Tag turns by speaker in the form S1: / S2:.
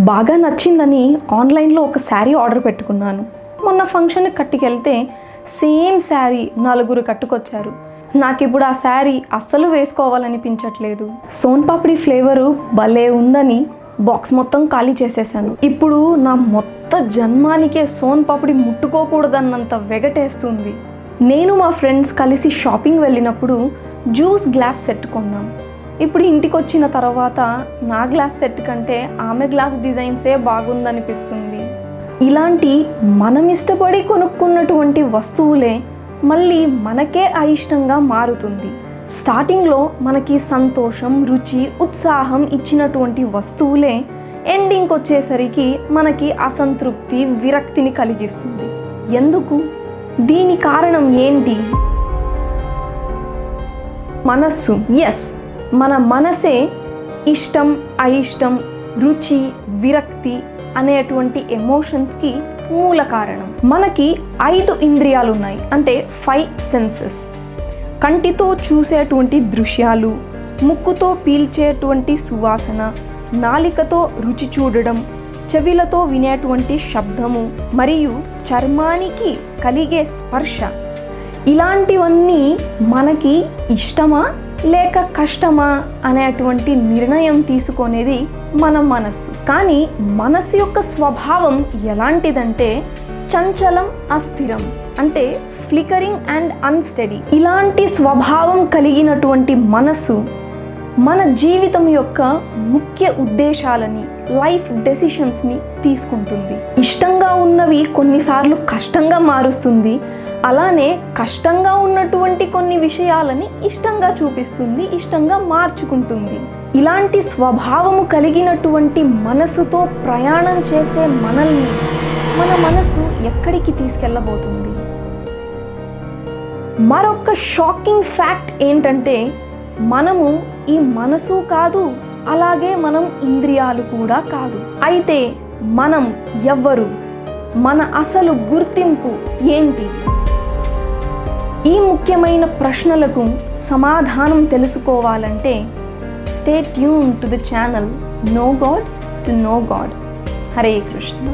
S1: బాగా నచ్చిందని ఆన్లైన్లో ఒక శారీ ఆర్డర్ పెట్టుకున్నాను. మొన్న ఫంక్షన్కి కట్టుకెళ్తే సేమ్ శారీ 4 కట్టుకొచ్చారు. నాకు ఇప్పుడు ఆ శారీ అస్సలు వేసుకోవాలనిపించట్లేదు. సోన్ పాపిడి ఫ్లేవరు భలే ఉందని బాక్స్ మొత్తం ఖాళీ చేసేసాను. ఇప్పుడు నా మొత్తం జన్మానికే సోన్ పాపిడి ముట్టుకోకూడదన్నంత వెగటేస్తుంది. నేను మా ఫ్రెండ్స్ కలిసి షాపింగ్ వెళ్ళినప్పుడు జ్యూస్ గ్లాస్ సెట్ కొన్నాం. ఇప్పుడు ఇంటికి వచ్చిన తర్వాత నా గ్లాస్ సెట్ కంటే ఆమె గ్లాస్ డిజైన్సే బాగుందనిపిస్తుంది. ఇలాంటి మనం ఇష్టపడి కొనుక్కున్నటువంటి వస్తువులే మళ్ళీ మనకే అయిష్టంగా మారుతుంది. స్టార్టింగ్లో మనకి సంతోషం, రుచి, ఉత్సాహం ఇచ్చినటువంటి వస్తువులే ఎండింగ్కి వచ్చేసరికి మనకి అసంతృప్తి, విరక్తిని కలిగిస్తుంది. ఎందుకు? దీని కారణం ఏంటి? మనస్సు. ఎస్, మన మనసే ఇష్టం, అయిష్టం, రుచి, విరక్తి అనేటువంటి ఎమోషన్స్కి మూల కారణం. మనకి 5 ఇంద్రియాలు ఉన్నాయి, అంటే 5 సెన్సెస్. కంటితో చూసేటువంటి దృశ్యాలు, ముక్కుతో పీల్చేటువంటి సువాసన, నాలికతో రుచి చూడడం, చెవులతో వినేటువంటి శబ్దము మరియు చర్మానికి కలిగే స్పర్శ. ఇలాంటివన్నీ మనకి ఇష్టమా లేక కష్టమా అనేటువంటి నిర్ణయం తీసుకునేది మన మనస్సు. కానీ మనసు యొక్క స్వభావం ఎలాంటిదంటే చంచలం, అస్థిరం, అంటే ఫ్లికరింగ్ అండ్ అన్స్టడీ. ఇలాంటి స్వభావం కలిగినటువంటి మనసు మన జీవితం యొక్క ముఖ్య ఉద్దేశాలని, లైఫ్ డెసిషన్స్ని తీసుకుంటుంది. ఇష్టంగా ఉన్నవి కొన్నిసార్లు కష్టంగా మారుస్తుంది. అలానే కష్టంగా ఉన్నటువంటి కొన్ని విషయాలని ఇష్టంగా చూపిస్తుంది, ఇష్టంగా మార్చుకుంటుంది. ఇలాంటి స్వభావము కలిగినటువంటి మనసుతో ప్రయాణం చేసే మనల్ని మన మనసు ఎక్కడికి తీసుకెళ్ళబోతుంది? మరొక షాకింగ్ ఫ్యాక్ట్ ఏంటంటే మనము ఈ మనసు కాదు, అలాగే మనం ఇంద్రియాలు కూడా కాదు. అయితే మనం ఎవ్వరు? మన అసలు గుర్తింపు ఏంటి? ఈ ముఖ్యమైన ప్రశ్నలకు సమాధానం తెలుసుకోవాలంటే stay tune to the channel know God to know God. Hare Krishna.